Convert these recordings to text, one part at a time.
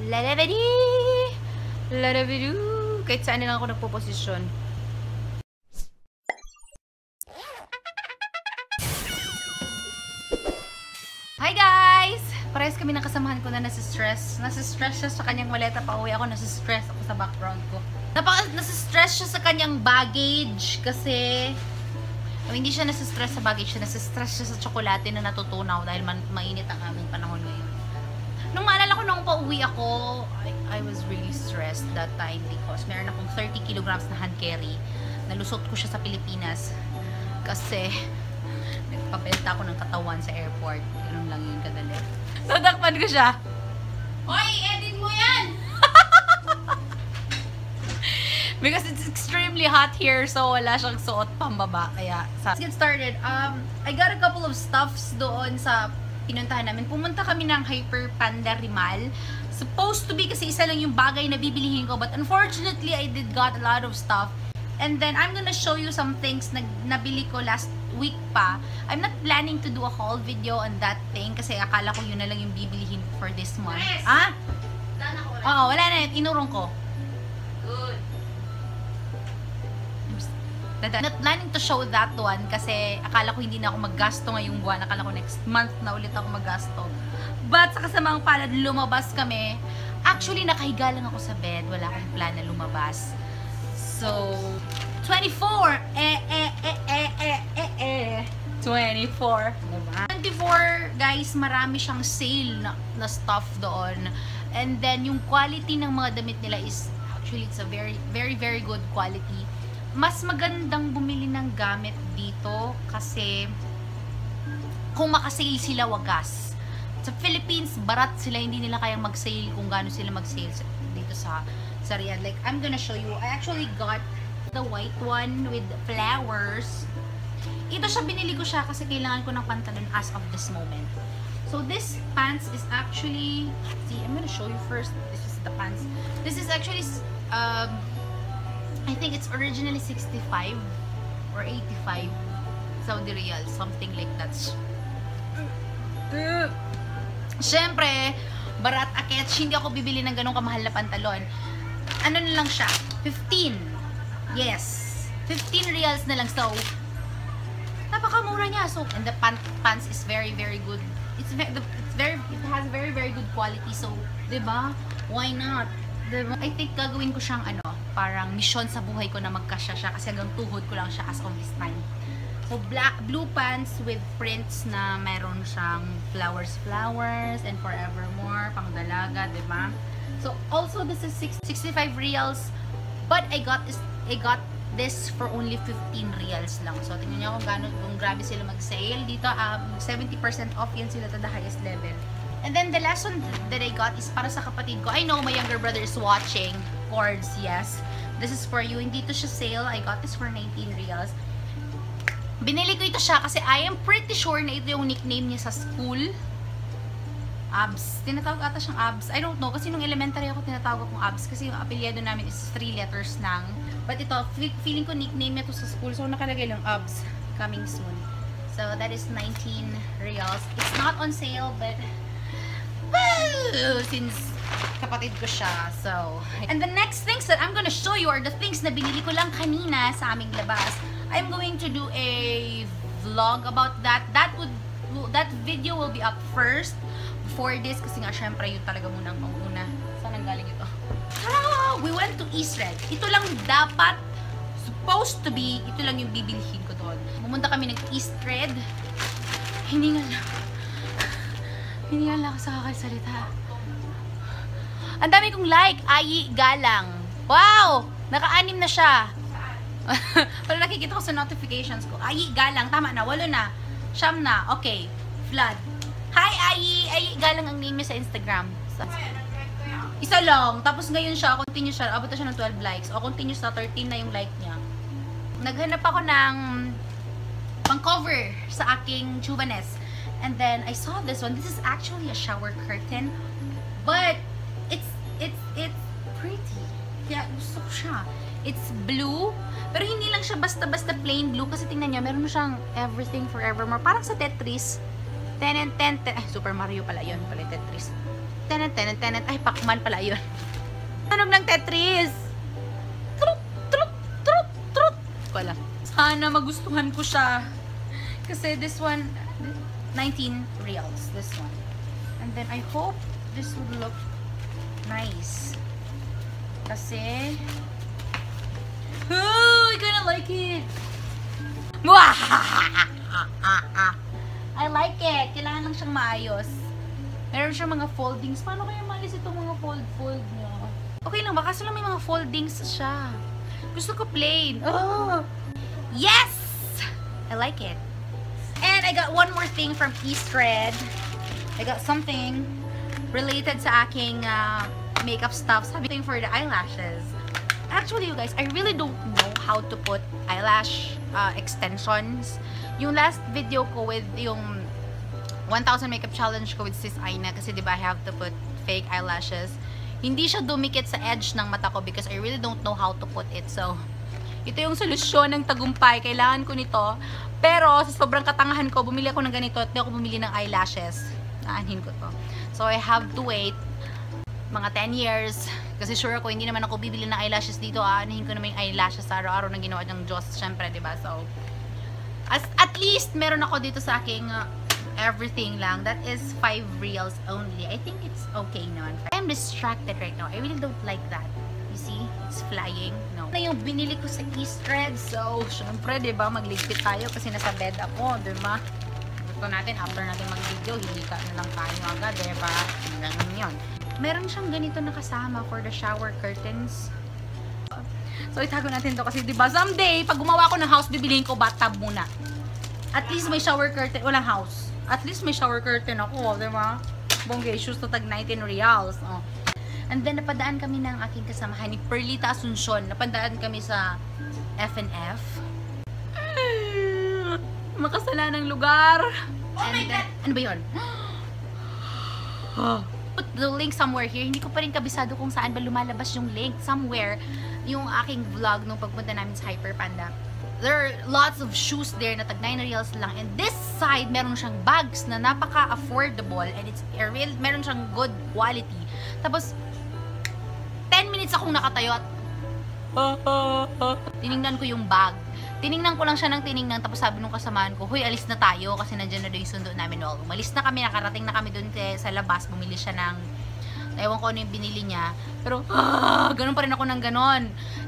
Lalabadi! Lalabadu! Kahit saan lang ako nagpo-posisyon. Hi guys! Parehas kami ng kasamahan ko na nasa-stress. Nasa-stress siya sa kanyang maleta. Pauwi ako, nasa-stress ako sa background ko. Nasa-stress siya sa kanyang baggage kasi hindi siya nasa-stress sa baggage, nasa-stress siya sa tsokolate na natutunaw dahil mainit ang aming panahon ngayon. Nung maalala ko nung pauwi ako, I was really stressed that time because meron akong 30 kilograms na hand carry. Nalusot ko siya sa Pilipinas kasi nagpapenta ako ng katawan sa airport. Ganun lang yun kadali. Nadakpan ko siya. Hoy, edit mo yan! Because it's extremely hot here, so wala siyang suot pambaba. Kaya, let's get started. I got a couple of stuffs doon sa pinuntahan namin. Pumunta kami ng Hyper Panda Rimal. Supposed to be kasi isa lang yung bagay na bibilihin ko, but unfortunately, I did got a lot of stuff. And then, I'm gonna show you some things na nabili ko last week pa. I'm not planning to do a haul video on that thing kasi akala ko yun na lang yung bibilihin for this month. Yes. Ah? Oo, wala na yun. Inurong ko. Good. Not planning to show that one kasi akala ko hindi na ako maggasto ngayong buwan. Akala ko next month na ulit ako maggasto. But sa kasamaang palad, lumabas kami. Actually, nakahiga lang ako sa bed. Wala akong plan na lumabas. So, 24! 24. Diba? 24, guys, marami siyang sale na stuff doon. And then, yung quality ng mga damit nila is actually, it's a very, very, very good quality. Mas magandang bumili ng gamit dito kasi kung makasale sila wagas. Sa Philippines, barat sila, hindi nila kayang mag-sale kung gaano sila mag-sale dito sa Riyadh. Like, I'm gonna show you. I actually got the white one with flowers. Ito siya, binili ko siya kasi kailangan ko ng pantalon as of this moment. So, this pants is actually, see, I'm gonna show you first. This is the pants. This is actually, I think it's originally 65 or 85 Saudi Riyal, something like that. Siyempre, barat akets, hindi ako bibili ng ganong kamahal na pantalon. Ano na lang siya? 15. Yes. 15 riyals na lang. So, napakamura niya. So, and the pants is very, very good. It has very, very good quality. So, 'di ba? Why not? Diba? I think gagawin ko siyang parang mission sa buhay ko na magkasya siya kasi hanggang tuhod ko lang siya as of this time. So, blue pants with prints na meron siyang flowers and forevermore, pang dalaga, diba? So, also this is 65 riyals, but I got this for only 15 riyals lang. So, tingnan niyo kung grabe sila mag-sale. Dito, 70% off yan sila to the highest level. And then, the last one that I got is para sa kapatid ko. I know my younger brother is watching. Cords, yes. This is for you. Hindi to siya sale. I got this for 19 riyals. Binili ko ito siya kasi I am pretty sure na ito yung nickname niya sa school. Abs. Tinatawag ata siyang Abs. I don't know. Kasi nung elementary ako tinatawag akong Abs. Kasi yung apelyado namin is 3 letters lang. But ito, feeling ko nickname niya to sa school. So, nakalagay lang Abs. Coming soon. So, that is 19 riyals. It's not on sale, but since kapatid ko siya. So, and the next things that I'm gonna show you are the things na binili ko lang kanina sa aming labas. I'm going to do a vlog about that. That video will be up first before this kasi nga syempre yun talaga munang mauna. Saan ang galing ito? We went to Israel. Ito lang dapat supposed to be, ito lang yung bibilihin ko doon. Pumunta kami ng Israel. Hindi nga lang ako sa kakasalita. Ang dami kong like. Ayi Galang. Wow! Naka-anim na siya. Wala nakikita ko sa notifications ko. Ayi Galang. Tama na. 8 na. 9 na. Okay. Flood. Hi, Ayi! Ayi Galang ang name niya sa Instagram. Isa lang. Tapos ngayon siya, continue siya. Abot na siya ng 12 likes. O continuous na 13 na yung like niya. Naghanap ako ng pang-cover sa aking Chuvanes. And then, I saw this one. This is actually a shower curtain. But, it's pretty. Kaya, gusto ko siya. It's blue. Pero hindi lang siya basta-basta plain blue. Kasi tingnan nyo, meron siyang everything forevermore. Parang sa Tetris. 10 and 10. Super Mario pala. Yun pala Tetris. Tenet, tenet, tenet. Ay, Pacman pala yun. Tunog ng Tetris. Trut, trut, trut, trut. Wala. Sana magustuhan ko siya. Kasi this one, 19 reals. This one. And then I hope this would look nice. Kasi, oh, I kinda like it. I like it. Kailangan lang siyang maayos. Meron siyang mga foldings. Paano kaya maalis itong mga fold niya? Okay lang ba? Kaso lang may mga foldings siya. Gusto ko plain. Oh! Yes! I like it. And I got one more thing from Eastred. I got something related sa aking makeup stuff. Something for the eyelashes. Actually, you guys, I really don't know how to put eyelash extensions. Yung last video ko with yung 1,000 makeup challenge ko with Sis Aina, kasi diba I have to put fake eyelashes. Hindi siya dumikit sa edge ng mata ko because I really don't know how to put it. So, ito yung solusyon ng tagumpay. Kailangan ko nito. Pero, sa sobrang katangahan ko, bumili ako ng ganito at hindi ako bumili ng eyelashes. Aanhin ko to. So, I have to wait mga 10 years. Kasi sure ako, hindi naman ako bibili ng eyelashes dito. Aanhin ko naman yung eyelashes sa araw-araw na ginawa ng Diyos. Syempre, diba? So, at least, meron ako dito sa aking everything lang. That is 5 reals only. I think it's okay naman. I'm distracted right now. I really don't like that. You see? It's flying. No. Na yung binili ko sa Eastred. So, syempre, diba? Magligpit tayo kasi nasa bed ako. Diba? Gusto natin, after natin mag-video, hindi ka na lang tayo agad. Diba? Ganun yun. Meron siyang ganito na kasama for the shower curtains. So, itago natin to kasi, diba, someday, pag gumawa ko ng house, bibiliin ko bathtub muna. At least may shower curtain. Walang house. At least may shower curtain ako, diba? Bongga issues to tag 19 reals. Oh. And then, napadaan kami ng aking kasamahan ni Perlita Asuncion. Napadaan kami sa FNF. Makasalanang lugar. Oh my God! Ano ba yun? Put the link somewhere here. Hindi ko pa rin kabisado kung saan ba lumalabas yung link. Somewhere, yung aking vlog nung pagpunta namin sa Hyper Panda. There are lots of shoes there na tag 9 reals lang. And this side, meron siyang bags na napaka-affordable. And it's real, meron siyang good quality. Tapos, 10 minutes akong nakatayo at tiningnan ko yung bag. Tiningnan ko lang siya ng tiningnan. Tapos sabi nung kasamaan ko, huy, alis na tayo kasi nandiyan na doon yung sundo namin. Well, umalis na kami, nakarating na kami doon sa labas. Bumili siya ng, ewan ko ano yung binili niya. Pero, ganun pa rin ako ng ganun.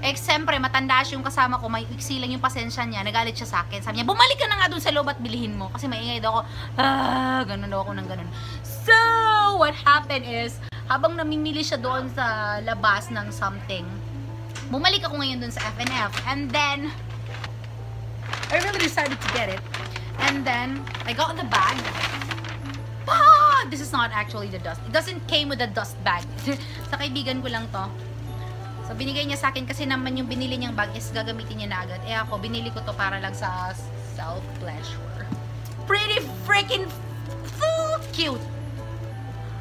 Eh, siyempre, matanda siya yung kasama ko. May iksi lang yung pasensya niya. Nagalit siya sa akin. Sabi niya, bumalik ka na nga doon sa loob at bilihin mo. Kasi maingay daw ako. Ganun daw ako ng ganun. So, what happened is, habang namimili siya doon sa labas ng something, bumalik ako ngayon doon sa FNF. And then, I really decided to get it. And then, I got the bag. This is not actually the dust. It doesn't came with a dust bag. Sa kaibigan ko lang to. So, binigay niya sa akin kasi naman yung binili niyang bag is gagamitin niya na agad. Eh ako, binili ko to para lang sa self-pleasure. Pretty freaking cute.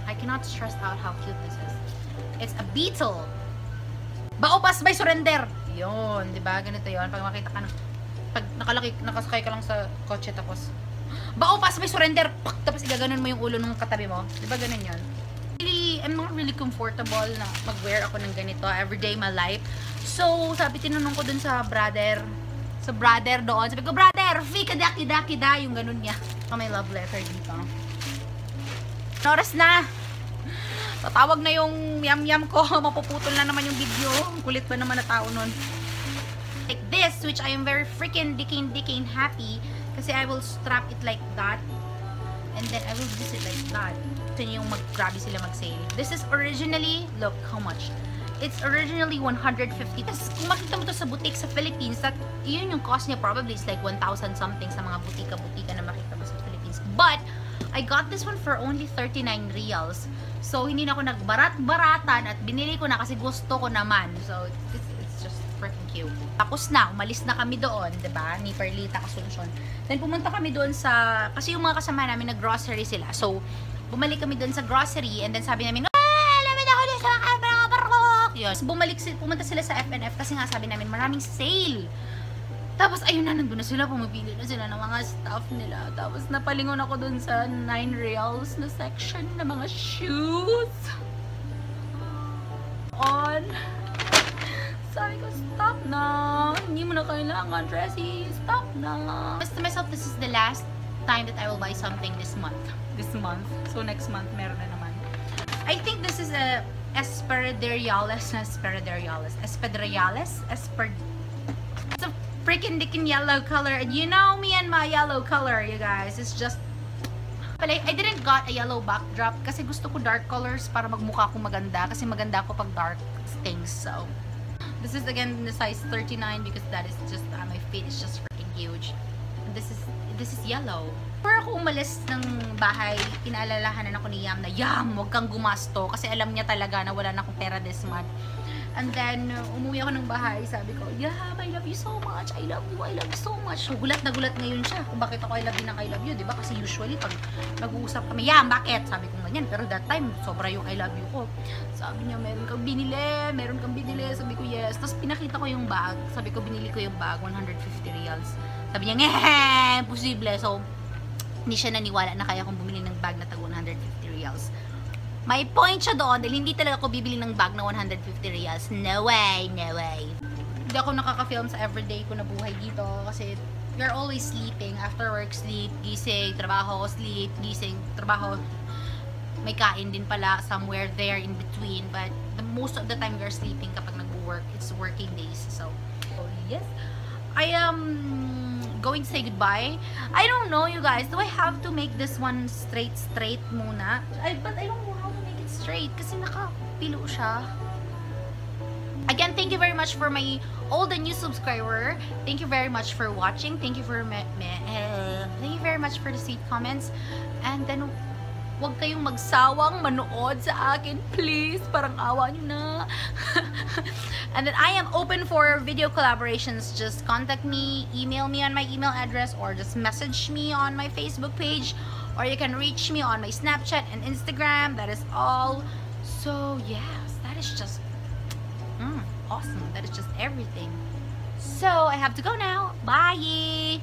I cannot stress out how cute this is. It's a beetle. Baopas by surrender. Yun, di ba? Ganito yun. Pag makita ka na, pag nakasakay ka lang sa kotse tapos, baopas by surrender. Pak! Tapos igaganon mo yung ulo ng katabi mo. Di ba ganun yun? I'm not really comfortable na mag-wear ako ng ganito everyday my life. So, sabi, tinanong ko dun sa brother doon. Sabi ko, brother, fika daki-daki-da. Yung ganun niya. May love letter dito. Oras na. Tatawag na yung yam-yam ko. Mapuputol na naman yung video. Kulit ba naman na tao nun? Like this, which I am very freaking dicking happy. Kasi I will strap it like that. And then I will use it like that. Ito yung grabe sila mag-sale. This is originally, look how much. It's originally 150. Tapos kung makita mo to sa boutique sa Philippines, that, yun yung cost niya probably is like 1,000 something sa mga butika-butika na makita mo sa Philippines. But, I got this one for only 39 reals. So, hindi na ako nagbarat-baratan at binili ko na kasi gusto ko naman. So, it's just freaking cute. Tapos na, umalis na kami doon, diba? Ni Perlita Asuncion. Then, pumunta kami doon sa, kasi yung mga kasama namin nag-grocery sila. So, bumalik kami doon sa grocery and then sabi namin, lamit ako dito sa yun. Pumunta sila sa FNF kasi nga sabi namin, maraming sale. Tapos, ayun na, nandun na sila, pumipili na sila ng mga stuff nila. Tapos, napalingon ako dun sa 9 reals na section ng mga shoes. On. Sabi ko, stop na. Hindi mo na kailangan, Dressy. Stop na. Just to myself, this is the last time that I will buy something this month. So, next month, meron na naman. I think this is a Espadrilles. It's a freaking dickin' yellow color. And you know me and my yellow color, you guys. It's just... But I didn't got a yellow backdrop kasi gusto ko dark colors para magmukha ko maganda. Kasi maganda ako pag dark things. So, this is again the size 39 because that is just, my feet is just freaking huge. And this is yellow. Before ako umalis ng bahay, inaalalahanan ako ni Yam na, Yam, huwag kang gumasto. Kasi alam niya talaga na wala na akong pera this month. And then, umuwi ako ng bahay, sabi ko, Yam, I love you so much. I love you so much. So, gulat na gulat ngayon siya kung bakit ako I love you ng I love you, diba? Kasi usually, pag nag-uusap kami, Yam, bakit? Sabi ko ganyan. Pero that time, sobra yung I love you ko. Sabi niya, meron kang binili. Sabi ko, yes. Tapos, pinakita ko yung bag. Sabi ko, binili ko yung bag, 150 reals. Sabi niya, ngehe, posible. So, hindi siya naniwala na kaya kong bumili ng bag na tag 150 reals. May point siya doon dahil hindi talaga ako bibili ng bag na 150 reals. No way, no way. Hindi ako nakaka-film sa everyday ko na buhay dito kasi you're always sleeping. After work, sleep, gising, trabaho, sleep, gising, trabaho. May kain din pala somewhere there in between. But most of the time you're sleeping kapag nag-work. It's working days. So, yes. I am going to say goodbye. I don't know, you guys. Do I have to make this one straight muna? But I don't know how to make it straight kasi nakapilo siya. Again, thank you very much for my old and new subscriber. Thank you very much for watching. Thank you very much for the sweet comments. And then, huwag kayong magsawang manood sa akin, please. Parang awa nyo na. And then, I am open for video collaborations. Just contact me, email me on my email address, or just message me on my Facebook page. Or you can reach me on my Snapchat and Instagram. That is all. So, yes, that is just awesome. That is just everything. So, I have to go now. Bye!